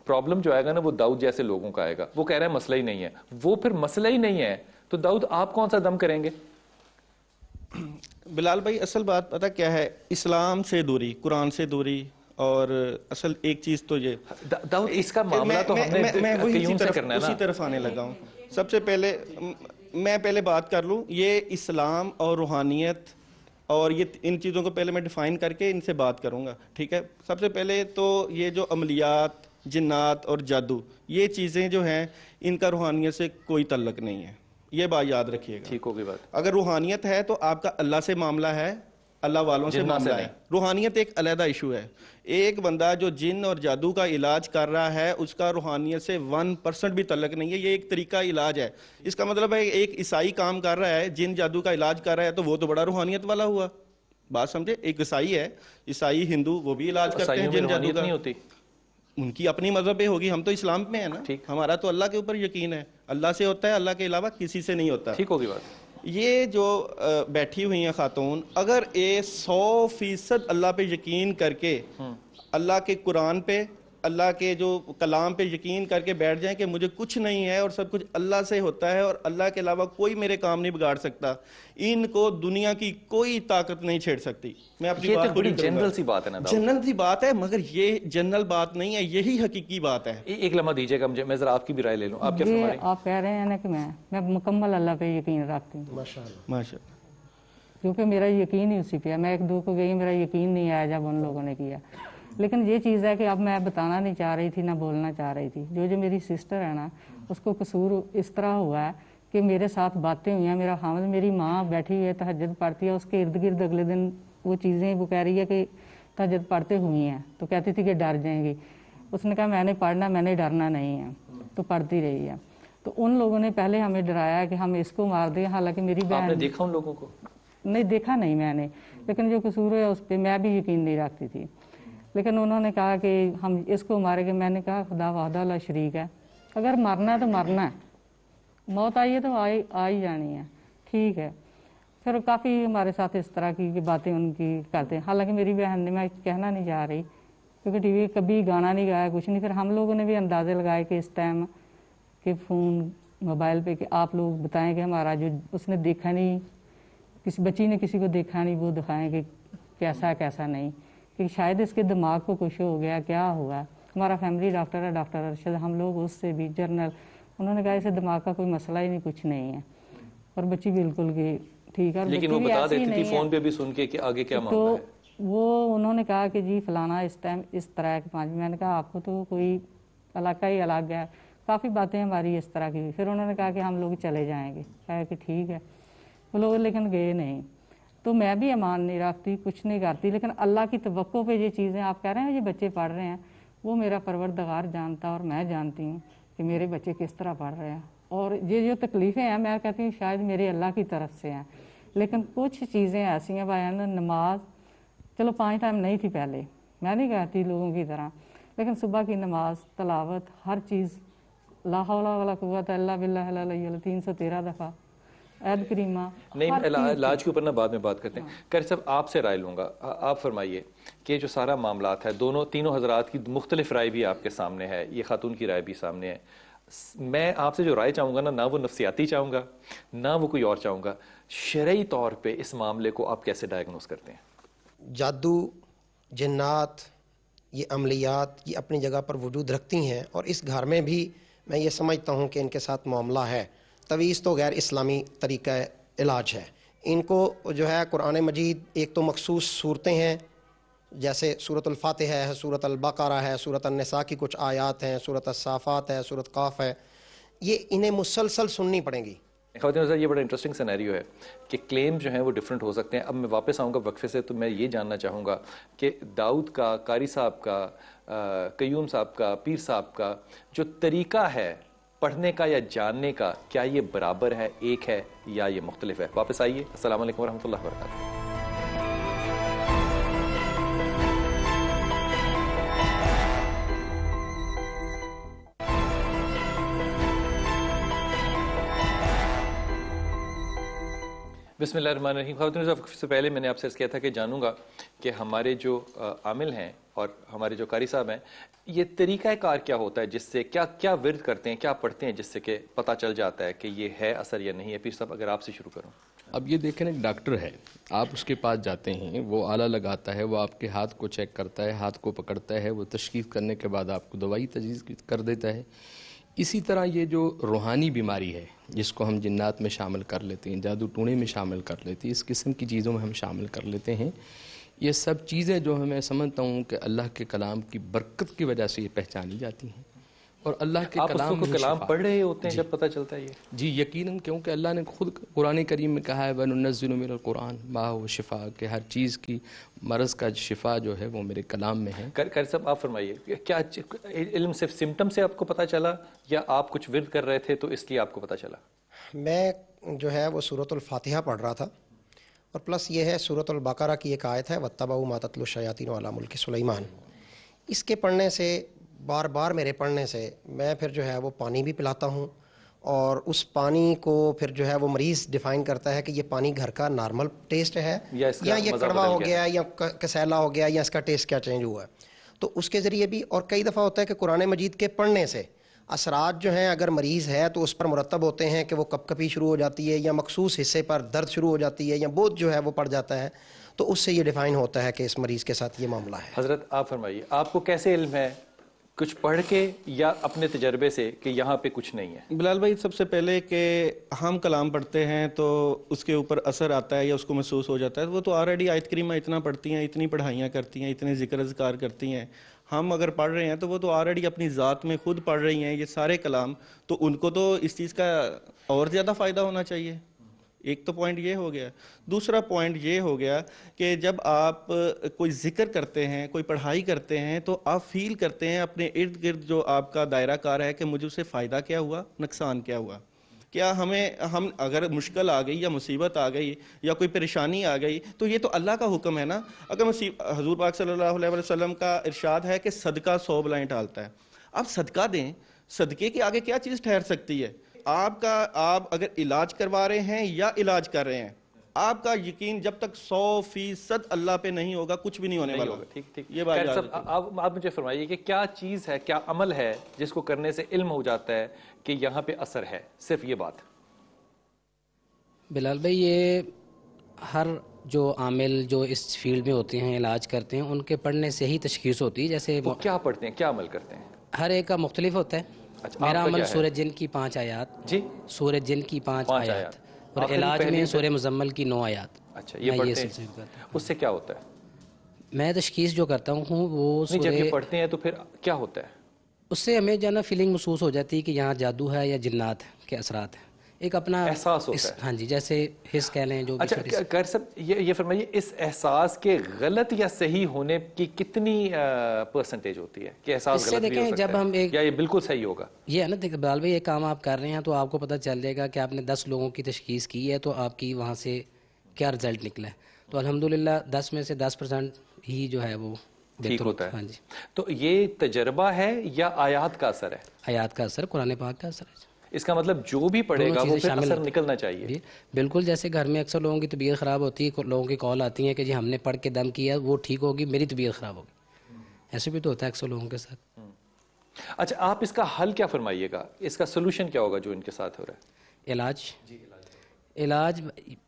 پرابلم جو آئے گا نا وہ داؤد جیسے لوگوں کا آئے گا. وہ کہہ رہا ہے مسئلہ ہی نہیں ہے. وہ پھر مسئلہ ہی نہیں ہے تو داؤد آپ کون سا دم کریں گے؟ بلال بھائی اصل بات پتہ کیا ہے، اسلام سے دوری، قرآن سے دوری، اور اصل ایک چیز تو یہ داؤد اس کا معاملہ تو ہم نے قیوم سے کرنا ہے نا. اسی طرف آنے لگا ہوں. سب سے پہلے میں بات کر لوں، یہ اسلام اور روحانیت اور یہ ان چیزوں کو پہلے میں ڈیفائن کر کے ان سے بات کروں گا، ٹھیک ہے. سب سے پہلے تو یہ جو عملیات، جنات اور جادو، یہ چیزیں جو ہیں ان کا روحانیت سے کوئی تعلق نہیں ہے، یہ بات یاد رکھیے گا. ٹھیک ہوگی بات. اگر روحانیت ہے تو آپ کا اللہ سے معاملہ ہے، اللہ والوں سے معاملہ ہے. روحانیت ایک علیحدہ ایشو ہے. ایک بندہ جو جن اور جادو کا علاج کر رہا ہے اس کا روحانیت سے 1% بھی تعلق نہیں ہے. یہ ایک طریقہ علاج ہے. اس کا مطلب ہے ایک عیسائی کام کر رہا ہے, جن جادو کا علاج کر رہا ہے, تو وہ تو بڑا روحانیت والا ہوا. بات سمجھے, ایک عیسائی ہے, عیسائی ہندو, وہ بھی علاج کرتے ہیں جن جادو کا. نہیں ہوتی, ان کی اپنی مذہب پہ ہوگی, ہم تو اسلام میں ہیں نا. ہمارا تو اللہ کے اوپر یقین ہے, اللہ سے ہوتا ہے, اللہ کے علاوہ کسی سے نہیں ہوتا. ٹھیک ہوگی بات. یہ جو بیٹھی ہوئی ہیں خاتون, اگر 100% اللہ پہ یقین کر کے, اللہ کے قرآن پہ, اللہ کے جو کلام پہ یقین کر کے بیٹھ جائیں کہ مجھے کچھ نہیں ہے اور سب کچھ اللہ سے ہوتا ہے اور اللہ کے علاوہ کوئی میرے کام نہیں بگاڑ سکتا, ان کو دنیا کی کوئی طاقت نہیں چھیڑ سکتی. میں اپنی بات پوری کروں گا. جنرل سی بات ہے نا, جنرل سی بات ہے, مگر یہ جنرل بات نہیں ہے, یہی حقیقی بات ہے. ایک لمحہ دیجیے گا مجھے, میں ذرا آپ کی بھی رائے لے لوں. آپ کیا فرما رہے ہیں؟ آپ کہہ رہے ہیں نا کہ میں مکمل اللہ پہ یقین رکھتی ہوں. ماشاءاللہ. کیونکہ میرا یقین ہی اسی پہ ہے. میں 1-2 کو گئی, میرا یقین نہیں آیا جب ان لوگوں نے کیا. لیکن یہ چیز ہے کہ اب میں بتانا نہیں چاہ رہی تھی, نہ بولنا چاہ رہی تھی. جو میری سسٹر ہے نا, اس کو قصور اس طرح ہوا ہے کہ میرے ساتھ باتیں ہوئی ہیں. میرا خامد, میری ماں بیٹھی ہوئی ہے, تہجد پڑھتی ہے, اس کے ارد گرد اگلے دن وہ چیزیں وہ کہہ رہی ہے کہ تہجد پڑھتے ہوئی ہیں, تو کہتی تھی کہ ڈر جائیں گی. اس نے کہا میں نے پڑھنا, میں نے ڈرنا نہیں ہے, تو پڑھتی رہی ہے. تو ان لوگوں نے پہلے ہمیں ڈرایا کہ ہم اس کو مار دیں. حالانکہ میری بہن, آپ نے دیکھا ان لوگوں کو؟ نہیں دیکھا نہیں میں نے, لیکن جو قصور ہے اس پہ میں بھی یقین نہیں رکھتی تھی. لیکن انہوں نے کہا کہ ہم اس کو مارے گے. میں نے کہا خدا وحدہ لا شریک ہے, اگر مرنا ہے تو مرنا ہے, موت آئی ہے تو آ ہی جانی ہے, ٹھیک ہے. پھر کافی ہمارے ساتھ اس طرح کی باتیں ان کی کرتے ہیں. حالانکہ میری بہن نے, میں کہنا نہیں چاہ رہی کیونکہ ٹی وی کبھی گانا نہیں گایا, کچھ نہیں. پھر ہم لوگوں نے بھی اندازے لگائے کہ اس ٹائم کہ فون موبائل پہ کہ آپ لوگ بتائیں کہ ہمارا جو اس نے دیکھا نہیں, کسی بچی نے کسی کو دیکھا نہیں, وہ دکھائیں کہ کیسا کیسا نہیں, کہ شاید اس کے دماغ کو کچھ ہو گیا, کیا ہوا. ہمارا فیملی ڈاکٹر ہے, ڈاکٹر ارشد, ہم لوگ اس سے بھی جرنل, انہوں نے کہا اسے دماغ کا کوئی مسئلہ ہی نہیں, کچھ نہیں ہے. اور بچی بالکل کہ ٹھیک ہے. لیکن وہ بتا دیتی تھی فون پہ بھی سن کے کہ آگے کیا معاملہ ہے. تو وہ انہوں نے کہا کہ جی فلانا اس ٹائم اس طرح کے 5. میں نے کہا آپ کو تو کوئی علاقہ ہی الگ ہے, کافی باتیں ہماری اس طرح کی. پھر انہوں نے کہا کہ ہم لوگ چلے جائیں گے. کہا کہ ٹھیک ہے. وہ لوگ لیکن گئے نہیں. تو میں بھی ایمان نہیں رکھتی, کچھ نہیں کرتی, لیکن اللہ کی توقع پہ یہ چیزیں آپ کہہ رہے ہیں یہ بچے پڑھ رہے ہیں, وہ میرا پروردگار جانتا اور میں جانتی ہوں کہ میرے بچے کس طرح پڑھ رہے ہیں. اور یہ جو تکلیفیں ہیں میں کہتی ہوں شاید میرے اللہ کی طرف سے ہیں. لیکن کچھ چیزیں ایسی ہیں بھائی, نماز چلو 5 ٹائم نہیں تھی پہلے, میں نہیں کہتی لوگوں کی طرح, لیکن صبح کی نماز, تلاوت, ہر چیز, لا حول ولا قوت الا باللہ العلی العظیم 313 دفعہ, عید کریمہ. نہیں, علاج کے اوپر نا بعد میں بات کرتے ہیں. قاری صاحب آپ سے رائے لوں گا, آپ فرمائیے کہ جو سارا معاملات ہے, تینوں حضرات کی مختلف رائے بھی آپ کے سامنے ہے, یہ خاتون کی رائے بھی سامنے ہے. میں آپ سے جو رائے چاہوں گا نہ وہ نفسیاتی چاہوں گا, نہ وہ کوئی اور چاہوں گا, شرعی طور پہ اس معاملے کو آپ کیسے ڈائگنوز کرتے ہیں؟ جادو, جنات, یہ عملیات یہ اپنی جگہ پر وجود رکھتی ہیں, اور اس گھر میں بھی میں یہ سمجھتا ہوں کہ ان کے ساتھ معاملہ ہے. تویز تو غیر اسلامی طریقہ علاج ہے. ان کو جو ہے قرآن مجید ایک تو مخصوص صورتیں ہیں, جیسے سورۃ الفاتحہ ہے, سورۃ البقرہ ہے, سورۃ النساء کی کچھ آیات ہیں, سورۃ الصافات ہے, سورۃ قاف ہے, یہ انہیں مسلسل سننی پڑیں گی. خواتین حضرات, یہ بڑا انٹرسٹنگ سینیریو ہے کہ کلیم جو ہیں وہ ڈیفرنٹ ہو سکتے ہیں. اب میں واپس آؤں گا وقفے سے, تو میں یہ جاننا چاہوں گا کہ داؤد کا, قاری صاحب کا, قیوم صاحب کا, پیر صاحب کا جو طریقہ ہے پڑھنے کا یا جاننے کا, کیا یہ برابر ہے, ایک ہے, یا یہ مختلف ہے؟ واپس آئیے. السلام علیکم ورحمۃ اللہ وبرکاتہ. بسم اللہ الرحمن الرحیم. خواتین سے پہلے میں نے آپ سے کیا تھا کہ جانوں گا کہ ہمارے جو عامل ہیں اور ہمارے جو قاری صاحب ہیں, یہ طریقہ کار کیا ہوتا ہے, جس سے کیا ورد کرتے ہیں, کیا پڑھتے ہیں, جس سے کہ پتہ چل جاتا ہے کہ یہ ہے اثر یا نہیں ہے. پیر صاحب اگر آپ سے شروع کروں. اب یہ دیکھیں, ایک ڈاکٹر ہے, آپ اس کے پاس جاتے ہیں, وہ آلہ لگاتا ہے, وہ آپ کے ہاتھ کو چیک کرتا ہے, ہاتھ کو پکڑتا ہے, وہ تشخیص کرنے کے بعد آپ کو دوائی تجویز کر دیتا ہے. اسی طرح یہ جو روحانی بیماری ہے جس کو ہم جنات میں شامل کر لیتے ہیں, جادو ٹونے میں شامل کر لیتے ہیں, اس قسم کی چیزوں میں ہم شامل کر لیتے ہیں. یہ سب چیزیں جو میں سمجھتا ہوں کہ اللہ کے کلام کی برکت کی وجہ سے یہ پہچانی جاتی ہیں. اور اللہ کے آپ کلام کو میں کلام شفا پڑھ رہے ہوتے ہیں جب پتہ چلتا ہے یہ؟ جی یقیناً، کیونکہ اللہ نے خود قرآن کریم میں کہا ہے وَنُنَزِّلُ مِنَ الْقُرْآنِ مَا هُوَ شِفَاءٌ، کہ ہر چیز کی مرض کا شفا جو ہے وہ میرے کلام میں ہے۔ قاری صاحب آپ فرمائیے، کیا علم صرف سمٹم سے آپ کو پتہ چلا یا آپ کچھ ورد کر رہے تھے تو اس لیے آپ کو پتہ چلا؟ میں جو ہے وہ سورۃ الفاتحہ پڑھ رہا تھا، اور پلس یہ ہے سورۃ البقرہ کی ایک آیت ہے وَاتَّبَعُوا مَا تَتْلُو الشَّيَاطِينُ عَلَىٰ مُلْكِ سُلَيْمَانَ، اس کے پڑھنے سے بار بار میرے پڑھنے سے میں پھر جو ہے وہ پانی بھی پلاتا ہوں، اور اس پانی کو پھر جو ہے وہ مریض ڈیفائن کرتا ہے کہ یہ پانی گھر کا نارمل ٹیسٹ ہے یا یہ کڑوا ہو گیا یا کسیلا ہو گیا یا اس کا ٹیسٹ کیا چینج ہوا ہے۔ تو اس کے ذریعے بھی، اور کئی دفعہ ہوتا ہے کہ قرآن مجید کے پڑھنے سے اثرات جو ہیں اگر مریض ہے تو اس پر مرتب ہوتے ہیں کہ وہ کپ کپی شروع ہو جاتی ہے یا مخصوص حصے پر درد شروع ہو جاتی ہے یا بہت جو ہے وہ پڑ جاتا ہے، تو اس سے یہ ڈیفائن ہوتا ہے کہ اس مریض کے ساتھ یہ معاملہ ہے۔ حضرت آپ فرمائیے، آپ کو کیسے علم ہے، کچھ پڑھ کے یا اپنے تجربے سے کہ یہاں پہ کچھ نہیں ہے؟ بلال بھائی، سب سے پہلے کہ ہم کلام پڑھتے ہیں تو اس کے اوپر اثر آتا ہے یا اس کو محسوس ہو جاتا ہے، وہ تو آلریڈی آیت کریمہ اتنا پڑھتی ہیں، اتنی پڑھائیاں کرتی ہیں، اتنے ذکر اذکار کرتی ہیں، ہم اگر پڑھ رہے ہیں تو وہ تو آلریڈی اپنی ذات میں خود پڑھ رہی ہیں یہ سارے کلام، تو ان کو تو اس چیز کا اور زیادہ فائدہ ہونا چاہیے۔ ایک تو پوائنٹ یہ ہو گیا۔ دوسرا پوائنٹ یہ ہو گیا کہ جب آپ کوئی ذکر کرتے ہیں، کوئی پڑھائی کرتے ہیں، تو آپ فیل کرتے ہیں اپنے ارد گرد جو آپ کا دائرہ کار ہے کہ مجھے اسے فائدہ کیا ہوا، نقصان کیا ہوا۔ کیا ہم اگر مشکل آ گئی یا مصیبت آ گئی یا کوئی پریشانی آ گئی تو یہ تو اللہ کا حکم ہے نا۔ اگر حضور پاک صلی اللہ علیہ وسلم کا ارشاد ہے کہ صدقہ 100 بلائیں ٹالتا ہے، آپ صدقہ دیں، صدقے کے آگے کیا چیز ٹھہر سکتی ہے؟ آپ اگر علاج کروا رہے ہیں یا علاج کر رہے ہیں، آپ کا یقین جب تک 100% اللہ پہ نہیں ہوگا کچھ بھی نہیں ہونے والا۔ ٹھیک یہ بات آپ مجھے فرمائیے کہ کیا چیز ہے، کیا عمل ہے جس کو کرنے سے علم ہو جاتا ہے کہ یہاں پہ اثر ہے؟ صرف یہ بات۔ بلال بھائی، یہ ہر جو عامل جو اس فیلڈ میں ہوتے ہیں، علاج کرتے ہیں، ان کے پڑھنے سے ہی تشخیص ہوتی ہے۔ جیسے وہ کیا پڑھتے ہیں، کیا عمل کرتے ہیں؟ ہر ایک کا مختلف ہوتا ہے۔ میرا عمل سورہ جن کی 5 آیات، جی سورہ جن کی 5 آیات، اور علاج میں سورہ مزمل کی 9 آیات۔ اچھا، یہ پڑھتے ہیں، اس سے کیا ہوتا ہے؟ میں تشخیص جو کرتا ہوں وہ جب یہ پڑھتے ہیں تو پھر کیا ہوتا ہے؟ اس سے ہمیں جو ہے نا فیلنگ محسوس ہو جاتی ہے کہ یہاں جادو ہے یا جنات کے اثرات ہیں، ایک اپنا احساس ہوتا ہے۔ ہاں جی، جیسے حس کہہ لیں جو بھی۔ اچھا قاری صاحب، یہ فرمائیے، اس احساس کے غلط یا صحیح ہونے کی کتنی پرسنٹیج ہوتی ہے کہ احساس غلط بھی ہو سکتا ہے یا یہ بالکل صحیح ہوگا؟ یہ ہے نا، دیکھ بلال بھائی، یہ کام آپ کر رہے ہیں تو آپ کو پتہ چل جائے گا کہ آپ نے 10 لوگوں کی تشخیص کی ہے تو آپ کی وہاں سے کیا رزلٹ نکلا ہے۔ تو الحمدللہ 10 میں سے 10% ہی جو ہے وہ ٹھیک ہوتا ہے۔ ہاں جی، تو یہ تجربہ ہے یا آیات کا اثر ہے؟ آیات کا اثر، قرآن پاک کا اثر ہے۔ اس کا مطلب جو بھی پڑھے گا وہ پھر اثر نکلنا چاہیے۔ بالکل، جیسے گھر میں اکثر لوگوں کی طبیعت خراب ہوتی ہے، لوگوں کی کال آتی ہیں کہ جی ہم نے پڑھ کے دم کیا، وہ ٹھیک ہوگی، میری طبیعت خراب ہوگی۔ ایسے بھی تو ہوتا ہے اکثر لوگوں کے ساتھ۔ اچھا، آپ اس کا حل کیا فرمائیے گا، اس کا سلوشن کیا ہوگا جو ان کے ساتھ ہو رہا ہے؟ علاج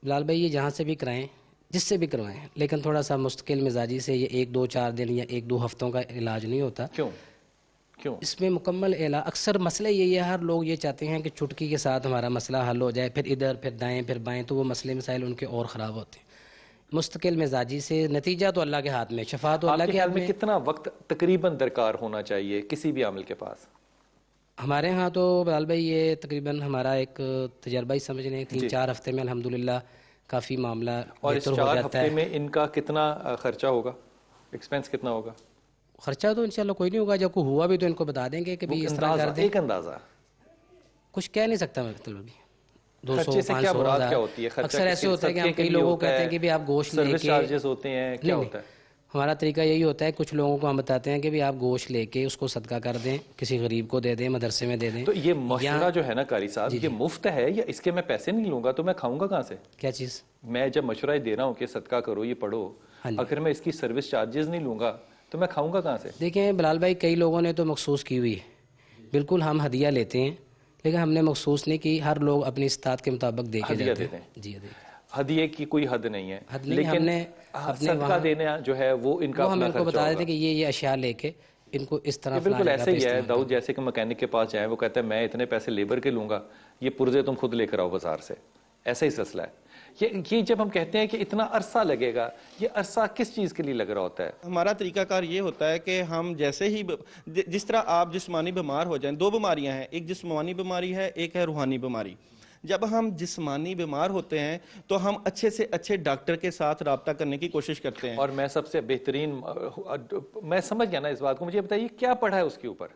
بلال بھائی، یہ جہاں سے بھی کرائیں، جس سے بھی کروائیں، لیکن تھوڑا سا مستقل مزاجی سے، یہ 1-2-4 دن یا 1-2 ہفتوں کا علاج نہیں ہوتا۔ کیوں؟ اس میں مکمل علاج، اکثر مسئلہ یہی ہے، ہر لوگ یہ چاہتے ہیں کہ چٹکی کے ساتھ ہمارا مسئلہ حل ہو جائے، پھر ادھر پھر دائیں پھر بائیں، تو وہ مسئلے مسائل ان کے اور خراب ہوتے ہیں۔ مستقل مزاجی سے نتیجہ تو اللہ کے ہاتھ میں، شفا تو اللہ کے ہاتھ میں۔ کتنا وقت تقریباً درکار ہونا چاہیے کسی بھی عامل کے پاس؟ ہمارے ہاں تو بلال بھائی یہ تقریباً ہمارا ایک تجربہ ہی سمجھ لیں، 3-4 ہفتے میں الحمدللہ کافی معاملہ اور اس 4 ہفتے میں ان کا کتنا خرچہ ہوگا، ایکسپینس کتنا ہوگا؟ خرچہ تو انشاءاللہ کوئی نہیں ہوگا، جب کوئی ہوا بھی تو ان کو بتا دیں گے کہ بھی اس طرح کر دیں۔ ایک اندازہ کچھ کہہ نہیں سکتا میں، مطلب 200-500 اکثر ایسے ہوتا ہے کہ ہم کئی لوگوں کو کہتے ہیں کہ بھی آپ گوشت لے کے، چارجز ہوتے ہیں، کیا ہوتا ہے؟ ہمارا طریقہ یہی ہوتا ہے، کچھ لوگوں کو ہم بتاتے ہیں کہ بھی آپ گوشت لے کے اس کو صدقہ کر دیں، کسی غریب کو دے دیں، مدرسے میں دے دیں۔ تو یہ مشورہ جو ہے نا قاری صاحب، یہ مفت ہے یا اس کے میں پیسے نہیں لوں گا تو میں کھاؤں گا کہاں سے؟ کیا چیز؟ میں جب مشورہ دے رہا ہوں کہ صدقہ کرو، یہ پڑھو، اگر میں اس کی سروس چارجز نہیں لوں گا تو میں کھاؤں گا کہاں سے؟ دیکھیں بلال بھائی، کئی لوگوں نے تو مخصوص کی ہوئی ہے، بالکل ہم ہدیہ لیتے ہیں، لیکن ہم نے مخصوص نہیں کی، ہر لوگ اپنی استطاعت کے مطابق دے کے جاتے ہیں۔ جی، ہدیے کی کوئی حد نہیں ہے، لیکن صدقہ دینا جو ہے وہ ان کا ہم ان کو بتا دیتے کہ یہ اشیاء لے کے ان کو اس طرح۔ بالکل ایسے ہی ہے داؤد جیسے کہ مکینک کے پاس جائیں، وہ کہتا ہے میں اتنے پیسے لیبر کے لوں گا، یہ پرزے تم خود لے کر آؤ بازار سے، ایسا ہی سلسلہ ہے۔ یہ جب ہم کہتے ہیں کہ اتنا عرصہ لگے گا، یہ عرصہ کس چیز کے لیے لگ رہا ہوتا ہے؟ ہمارا طریقہ کار یہ ہوتا ہے کہ ہم جیسے ہی جس طرح آپ جسمانی بیمار ہو جائیں، دو بیماریاں ہیں، ایک جسمانی بیماری ہے، ایک ہے روحانی بیماری۔ جب ہم جسمانی بیمار ہوتے ہیں تو ہم اچھے سے اچھے ڈاکٹر کے ساتھ رابطہ کرنے کی کوشش کرتے ہیں۔ اور میں سب سے بہترین، میں سمجھ گیا نا اس بات کو، مجھے بتائیے کیا پڑھا ہے اس کے اوپر؟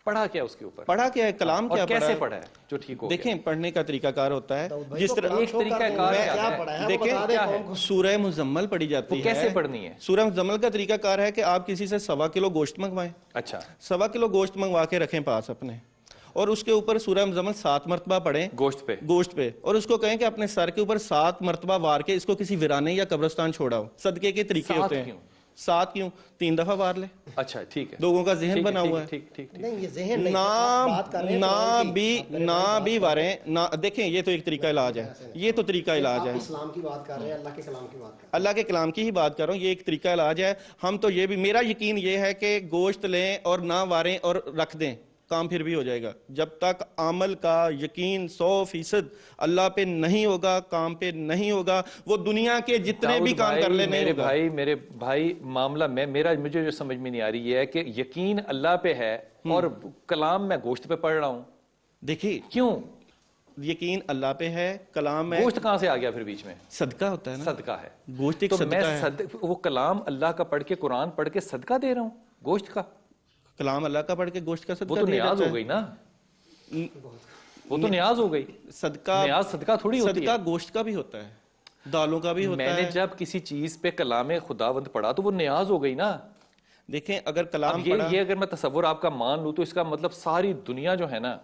پڑھا کیا اس کے اوپر؟ پڑھا کیا ہے، کلام کیا پڑھا ہے، کیسے پڑھا ہے جو ٹھیک ہو؟ دیکھیں پڑھنے کا طریقہ کار ہوتا ہے جس طرح ایک طریقہ کار ہے، دیکھیں سورہ مزمل پڑھی جاتی ہے، کیسے پڑھنی ہے؟ سورہ مزمل کا طریقہ کار ہے کہ آپ کسی سے 1.25 کلو گوشت منگوائیں، اچھا 1.25 کلو گوشت منگوا کے رکھیں پاس اپنے، اور اس کے اوپر سورہ مزمل 7 مرتبہ پڑھیں گوشت پہ، اور اس کو کہیں کہ اپنے سر کے اوپر 7 مرتبہ وار کے اس کو کسی ویرانے یا قبرستان چھوڑاؤ۔ صدقے کے طریقے ہوتے ہیں۔ 7 کیوں؟ 3 دفعہ وار لے۔ اچھا ٹھیک ہے، لوگوں کا ذہن بنا ہوا ہے، نہ بھی واریں، دیکھیں یہ تو ایک طریقہ علاج ہے، یہ تو طریقہ علاج ہے، اسلام کی بات کر رہے ہیں، اللہ کے کلام کی بات کر رہے ہیں، اللہ کے کلام کی ہی بات کر رہا ہوں، یہ ایک طریقہ علاج ہے۔ ہم تو یہ بھی، میرا یقین یہ ہے کہ گوشت لیں اور نہ واریں اور رکھ دیں، کام پھر بھی ہو جائے گا۔ جب تک عمل کا یقین 100% اللہ پہ نہیں ہوگا، کام پہ نہیں ہوگا، وہ دنیا کے جتنے بھی کام کر لے نہیں ہوگا۔ میرے بھائی معاملہ مجھے جو سمجھ میں نہیں آ رہی ہے کہ یقین اللہ پہ ہے اور کلام میں گوشت پہ پڑھ رہا ہوں، دیکھیے کیوں؟ یقین اللہ پہ ہے، کلام میں گوشت کہاں سے آ گیا پھر بیچ میں؟ صدقہ ہوتا ہے نا، صدقہ ہے، گوشت ایک صدقہ ہے۔ وہ کلام اللہ کا پڑھ کے، قرآن پڑھ کے صدقہ دے رہا ہوں گوشت کا؟ کلام اللہ کا پڑھ کے گوشت کا صدقہ وہ تو نیاز ہو گئی نا، وہ تو نیاز ہو گئی۔ صدقہ تھوڑی ہوتی ہے، صدقہ گوشت کا بھی ہوتا ہے، دالوں کا بھی ہوتا ہے۔ میں نے جب کسی چیز پہ کلام خداوند پڑھا تو وہ نیاز ہو گئی نا۔ دیکھیں اگر کلام پڑھا، یہ اگر میں تصور آپ کا مان لوں تو اس کا مطلب ساری دنیا جو ہے نا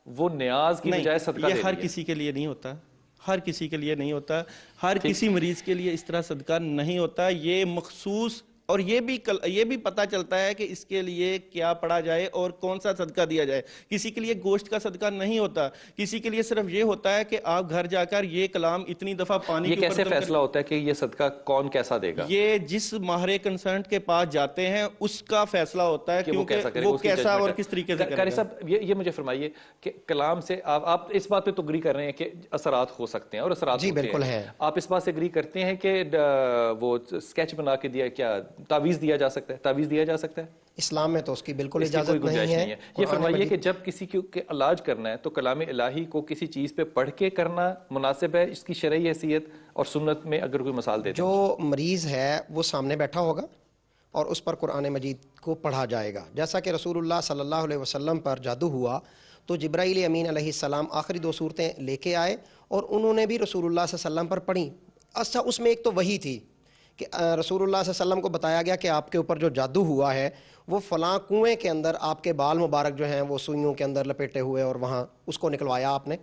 وہ نیاز کی بجائے صدقہ دے رہی ہے۔ یہ ہر کسی کے لیے نہیں ہوتا، ہر کسی کے لیے نہیں ہوتا، ہر کسی مریض کے لیے اس طرح صدقہ نہیں ہوتا۔ یہ مخصوص، اور یہ بھی پتہ چلتا ہے کہ اس کے لیے کیا پڑھا جائے اور کون سا صدقہ دیا جائے۔ کسی کے لیے گوشت کا صدقہ نہیں ہوتا، کسی کے لیے صرف یہ ہوتا ہے کہ آپ گھر جا کر یہ کلام اتنی دفعہ پانی کے اوپر۔ یہ کیسے فیصلہ ہوتا ہے کہ یہ صدقہ کون کیسا دے گا؟ یہ جس ماہر کنسرنٹ کے پاس جاتے ہیں اس کا فیصلہ ہوتا ہے کیونکہ وہ کیسا اور کس طریقے سے کرے گا۔ قاری صاحب یہ مجھے فرمائیے کہ کلام سے آپ اس بات پہ تو اگری کر رہے ہیں کہ اثرات ہو سکتے ہیں اور اثرات جی بالکل ہے۔ آپ اس بات سے اگری کرتے ہیں کہ وہ اسکیچ بنا کے دیا، کیا تعویذ دیا جا سکتا ہے؟ تعویذ دیا جا سکتا ہے؟ اسلام میں تو اس کی بالکل اجازت نہیں ہے۔ یہ فرمائیے کہ جب کسی کے علاج کرنا ہے تو کلام الہی کو کسی چیز پہ پڑھ کے کرنا مناسب ہے؟ اس کی شرعی حیثیت اور سنت میں اگر کوئی مثال دے دیں۔ جو مریض ہے وہ سامنے بیٹھا ہوگا اور اس پر قرآن مجید کو پڑھا جائے گا۔ جیسا کہ رسول اللہ صلی اللہ علیہ وسلم پر جادو ہوا تو جبرائیل امین علیہ السلام آخری 2 صورتیں لے کے آئے اور انہوں نے بھی رسول اللہ صلی اللہ علیہ وسلم پر پڑھی۔ اچھا اس میں ایک تو وہی تھی کہ رسول اللہ صلی اللہ علیہ وسلم کو بتایا گیا کہ آپ کے اوپر جو جادو ہوا ہے وہ فلاں کنویں کے اندر آپ کے بال مبارک جو ہیں وہ سوئیوں کے اندر لپیٹے ہوئے، اور وہاں اس کو نکلوایا آپ نے،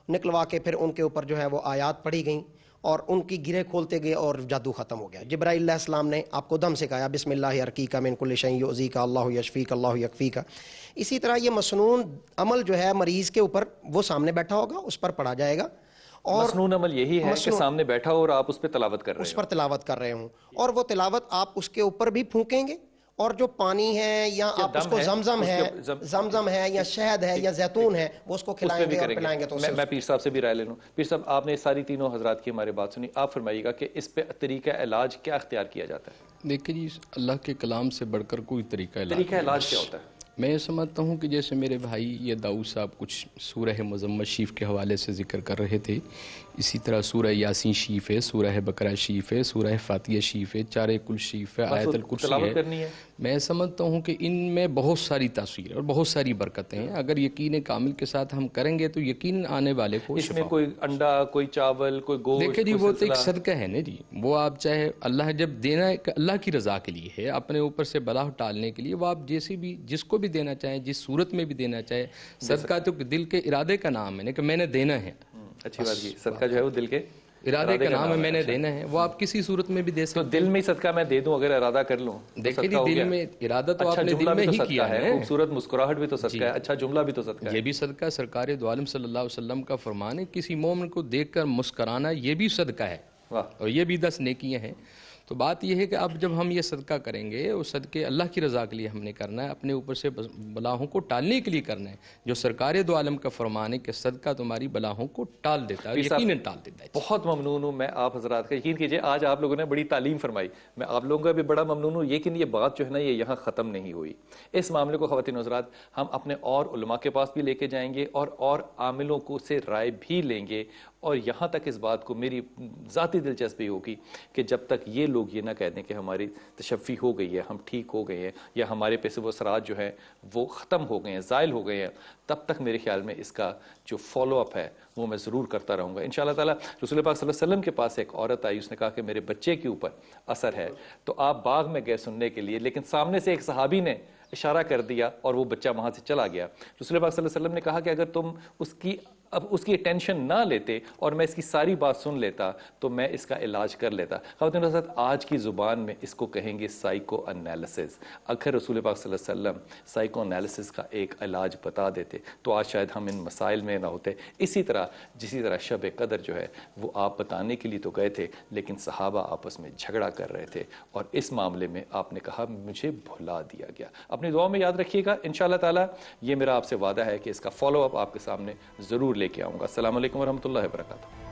نکلوا کے پھر ان کے اوپر جو ہے وہ آیات پڑھی گئیں اور ان کی گرہیں کھولتے گئے اور جادو ختم ہو گیا۔ جبرائیل علیہ السلام نے آپ کو دم سکھایا، بسم اللہ ارقیک من کل شیء یؤذیک اللہ یشفیک اللہ یکفیک۔ اسی طرح یہ مسنون عمل جو ہے مریض کے اوپر وہ سامنے بیٹھا ہوگا، اس پر پڑھا جائے گا۔ اور مسنون عمل یہی ہے کہ سامنے بیٹھا ہو اور آپ اس پہ تلاوت کر رہے ہیں، اس پر تلاوت کر رہے ہوں، اور وہ تلاوت آپ اس کے اوپر بھی پھونکیں گے، اور جو پانی ہے یا آپ اس کو زمزم ہے یا شہد ہے یا زیتون ہے وہ اس کو کھلائیں گے اور پلائیں گے۔ تو میں پیر صاحب سے بھی رائے لے لوں۔ پیر صاحب آپ نے ساری تینوں حضرات کی ہمارے بات سنی، آپ فرمائیے گا کہ اس پہ طریقہ علاج کیا اختیار کیا جاتا ہے؟ دیکھیں جی، اللہ کے کلام سے بڑھ کر کوئی طریقہ علاج کیا ہوتا ہے؟ میں یہ سمجھتا ہوں کہ جیسے میرے بھائی یہ داؤد صاحب کچھ سورہ مزمل شریف کے حوالے سے ذکر کر رہے تھے، اسی طرح سورہ یاسین شریف ہے، سورہ بقرہ شریف ہے، سورہ فاتحہ شریف ہے، چارہ کل شریف ہے، آیت الکرسی ہے۔ میں سمجھتا ہوں کہ ان میں بہت ساری تاثیر اور بہت ساری برکتیں ہیں۔ اگر یقین کامل کے ساتھ ہم کریں گے تو یقین آنے والے کو اس میں کوئی انڈا، کوئی چاول، کوئی گوشت، دیکھیں جی وہ تو ایک صدقہ ہے نا جی، وہ آپ چاہے اللہ جب دینا ہے اللہ کی رضا کے لیے ہے، اپنے اوپر سے بلا ٹالنے کے لیے، وہ آپ جیسے بھی جس کو بھی دینا چاہیں، جس صورت میں بھی دینا چاہے، صدقہ تو دل کے ارادے کا نام ہے نا کہ میں نے دینا ہے۔ اچھی بات کی، صدقہ جو ہے وہ دل کے ارادے کا نام ہے، میں نے دینا ہے، وہ آپ کسی صورت میں بھی دے سکتے ہیں۔ تو دل میں صدقہ میں دے دوں اگر ارادہ کر لوں؟ دیکھیں جی دل میں ارادہ تو آپ نے دل میں ہی کیا ہے، خوبصورت مسکراہٹ بھی تو صدقہ ہے، اچھا جملہ بھی تو صدقہ ہے، یہ بھی صدقہ۔ سرکار دو عالم صلی اللہ علیہ وسلم کا فرمان ہے کسی مومن کو دیکھ کر مسکرانا یہ بھی صدقہ ہے، اور یہ بھی 10 نیکیاں ہیں۔ تو بات یہ ہے کہ اب جب ہم یہ صدقہ کریں گے اس صدقے اللہ کی رضا کے لیے ہم نے کرنا ہے, اپنے اوپر سے بلاؤں کو ٹالنے کے لیے کرنا ہے. جو سرکار دو عالم کا فرمان ہے کہ صدقہ تمہاری بلاؤں کو ٹال دیتا ہے, یقیناً ٹال دیتا ہے. بہت ممنون ہوں میں آپ حضرات کا, یقین کیجئے آج آپ لوگوں نے بڑی تعلیم فرمائی, میں آپ لوگوں کا بھی بڑا ممنون ہوں. لیکن یہ بات جو ہے نا یہ یہاں ختم نہیں ہوئی. اس معاملے کو خواتین حضرات ہم اپنے اور علماء کے پاس بھی لے کے جائیں گے اور عاملوں کو سے رائے بھی لیں گے, اور یہاں تک اس بات کو میری ذاتی دلچسپی ہوگی کہ جب تک یہ لوگ یہ نہ کہہ دیں کہ ہماری تشفی ہو گئی ہے, ہم ٹھیک ہو گئے ہیں, یا ہمارے پہ سے وہ اثرات جو ہیں وہ ختم ہو گئے ہیں, زائل ہو گئے ہیں, تب تک میرے خیال میں اس کا جو فالو اپ ہے وہ میں ضرور کرتا رہوں گا انشاءاللہ تعالیٰ. رسول پاک صلی اللہ علیہ وسلم کے پاس ایک عورت آئی, اس نے کہا کہ میرے بچے کے اوپر اثر ہے, تو آپ باغ میں گئے سننے کے لیے, لیکن سامنے سے ایک صحابی نے اشارہ کر دیا اور وہ بچہ وہاں سے چلا گیا. رسول پاک صلی اللہ علیہ وسلم نے کہا کہ اگر تم اس کی اٹینشن نہ لیتے اور میں اس کی ساری بات سن لیتا تو میں اس کا علاج کر لیتا. خواتین حضرات آج کی زبان میں اس کو کہیں گے سائیکو انالیسس. اگر رسول پاک صلی اللہ علیہ وسلم سائیکو انالیسس کا ایک علاج بتا دیتے تو آج شاید ہم ان مسائل میں نہ ہوتے. اسی طرح جسی طرح شب قدر جو ہے وہ آپ بتانے کے لیے تو گئے تھے, لیکن صحابہ آپس میں جھگڑا کر رہے تھے, اور اس معاملے میں آپ نے کہا مجھے بھلا دیا گیا. اپنی دعاؤں میں یاد رکھیے گا انشاءاللہ تعالیٰ. یہ میرا آپ سے وعدہ ہے کہ اس کا فالو اپ آپ کے سامنے ضرور لے کے آؤں گا. السلام علیکم ورحمۃ اللہ وبرکاتہ.